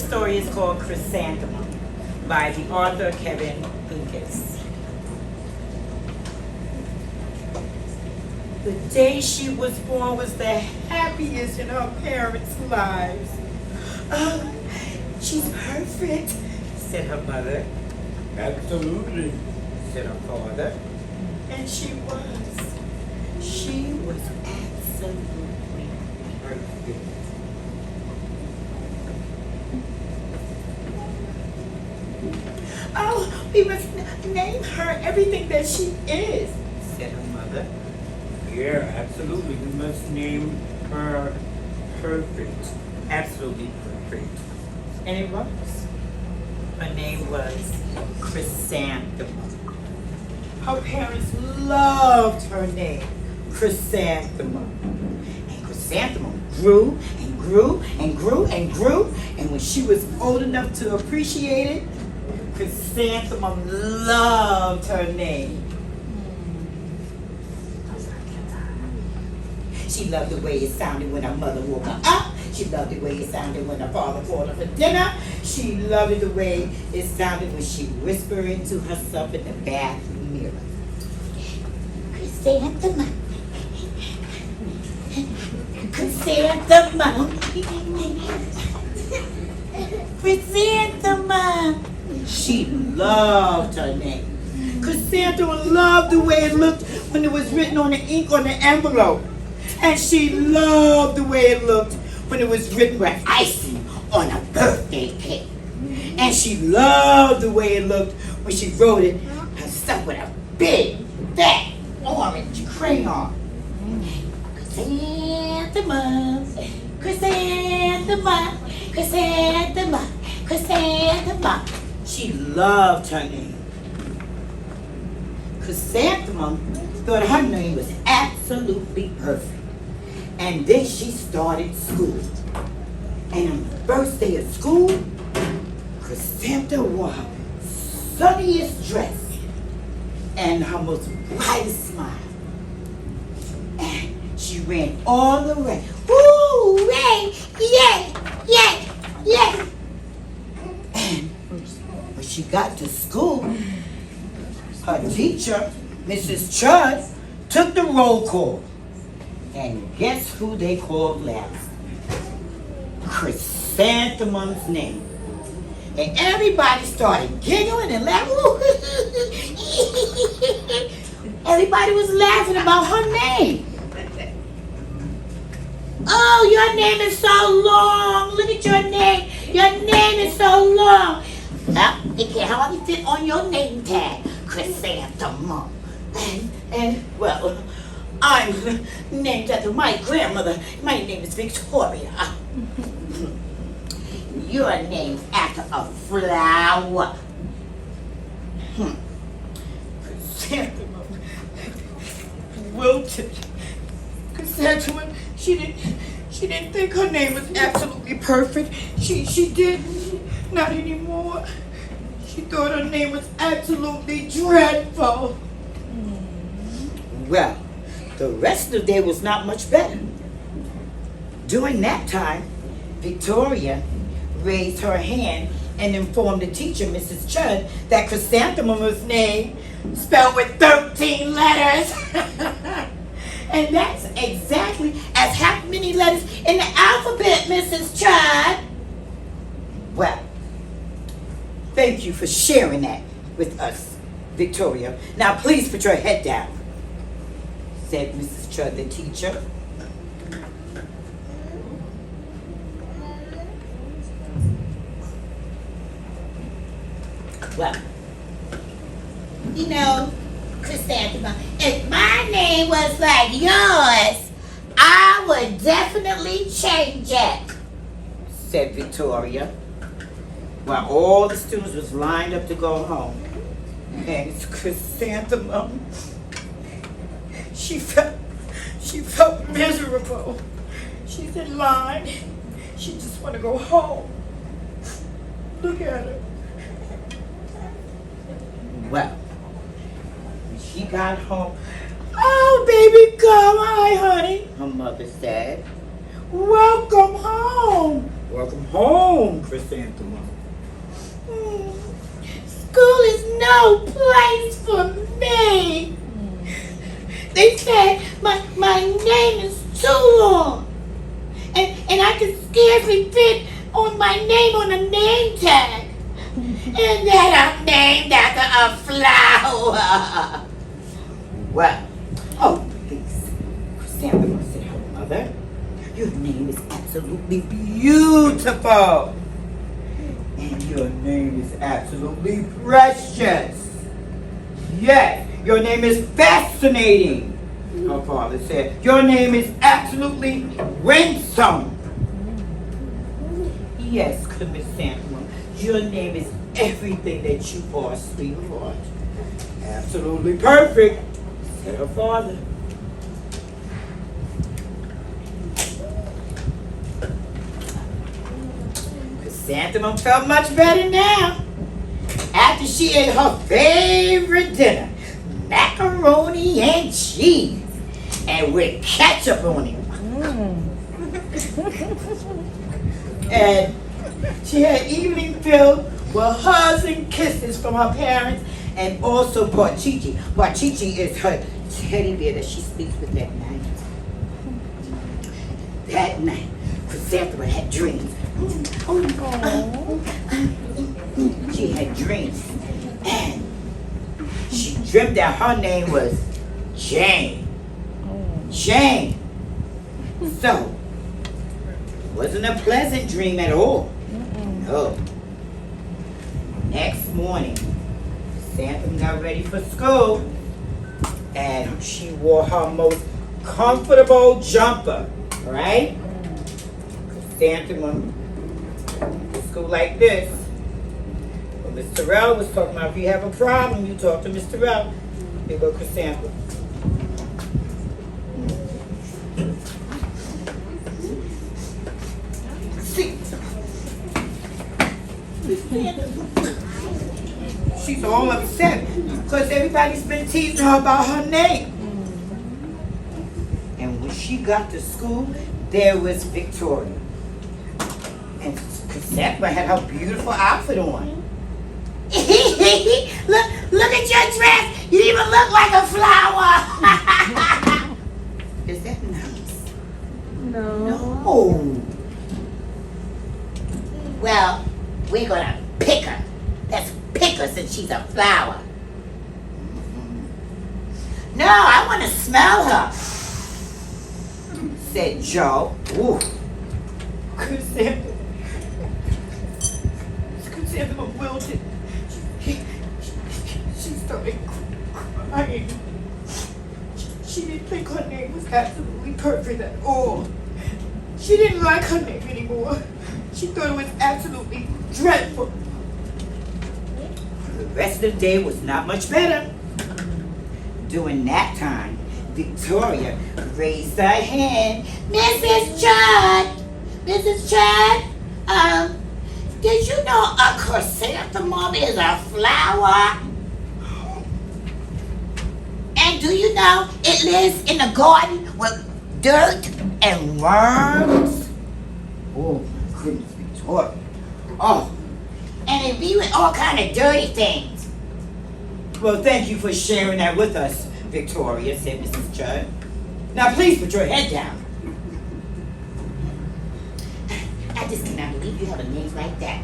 story is called Chrysanthemum by the author Kevin Lucas. The day she was born was the happiest in her parents' lives. Oh, she's perfect, said her mother. Absolutely, Said her father. And she was. She was absolutely perfect. Oh, we must name her everything that she is, said her mother. Yeah, absolutely. We must name her Perfect. Absolutely perfect. And it was. Her name was Chrysanthemum. Her parents loved her name, Chrysanthemum. And Chrysanthemum grew and grew and grew and grew. And when she was old enough to appreciate it, Chrysanthemum loved her name. She loved the way it sounded when her mother woke her up. She loved the way it sounded when her father called her for dinner. She loved it the way it sounded when she whispered into herself in the bathroom mirror. Chrysanthemum. Chrysanthemum. Chrysanthemum. She loved her name. Chrysanthemum loved the way it looked when it was written on the ink on the envelope. And she loved the way it looked when it was written with icing on a birthday cake. And she loved the way it looked when she wrote it herself with a big, fat, orange crayon. Chrysanthemum, chrysanthemum, chrysanthemum, chrysanthemum. She loved her name. Chrysanthemum thought her name was absolutely perfect. And then she started school. And on the first day of school, Chrysanthemum wore her sunniest dress and her most brightest smile. And she ran all the way. Woo! Yay! Yay! Yay! Yay! And when she got to school, her teacher, Mrs. Chud, took the roll call. And guess who they called last? Chrysanthemum's name. And everybody started giggling and laughing. Everybody was laughing about her name. Oh, your name is so long. Look at your name. Your name is so long. It can hardly fit on your name tag, Chrysanthemum. And well, I'm named after my grandmother. My name is Victoria. Your name's after a flower. Chrysanthemum wilted. Chrysanthemum, she didn't think her name was absolutely perfect. She didn't. Not anymore. She thought her name was absolutely dreadful. Well, the rest of the day was not much better. During that time, Victoria raised her hand and informed the teacher, Mrs. Chud, that Chrysanthemum was named spelled with 13 letters. And that's exactly as half many letters in the alphabet, Mrs. Chud. Well, thank you for sharing that with us, Victoria. Now please put your head down, said Mrs. Chud, the teacher. Well, you know, Chrysanthemum, if my name was like yours, I would definitely change it, said Victoria. While all the students was lined up to go home. And it's Chrysanthemum. She felt miserable. She's in line. She just want to go home. Look at her. Well, when she got home, oh, baby, come. Hi, honey, her mother said. Welcome home. Welcome home, Chrysanthemum. School is no place for me. They said my name is too long. And I can scarcely fit on my name on a name tag. And that I'm named after a flower. Well, oh, please. Chrysanthemum said, her mother, your name is absolutely beautiful. And your name is absolutely precious. Yes, your name is fascinating. Her father said, your name is absolutely winsome. Yes, Chrysanthemum, your name is everything that you are, sweetheart. Absolutely perfect, said her father. Chrysanthemum felt much better now. After she ate her favorite dinner, macaroni and cheese, and with ketchup on it. And she had evening filled with hugs and kisses from her parents, and also Parchichi. Parchichi is her teddy bear that she sleeps with at night. That night, Chrysanthemum had dreams. She had dreams, and she dreamt that her name was Jane. Jane. So, it wasn't a pleasant dream at all. No. Next morning, Chrysanthemum got ready for school, and she wore her most comfortable jumper, right? Chrysanthemum to school like this. Well, Miss Terrell was talking about if you have a problem, you talk to Miss Terrell. Here go Chrysanthemum. See, she's all upset because everybody's been teasing her about her name. And when she got to school, there was Victoria. And Chrysanthemum had her beautiful outfit on. look at your dress. You even look like a flower. Is that nice? No. Well, we're gonna pick her. Let's pick her since she's a flower. No, I want to smell her, said Joe. Ooh. Chrysanthemum wilted. She started crying. She didn't think her name was absolutely perfect at all. She didn't like her name anymore. She thought it was absolutely dreadful. The rest of the day was not much better. During that time, Victoria raised her hand. Mrs. Chud, did you know a chrysanthemum is a flower? And do you know it lives in a garden with dirt and worms? Oh my goodness, Victoria. Oh, and it be with all kind of dirty things. Well, thank you for sharing that with us, Victoria, said Mrs. Judd. Now please put your head down. I just cannot believe you have a name like that.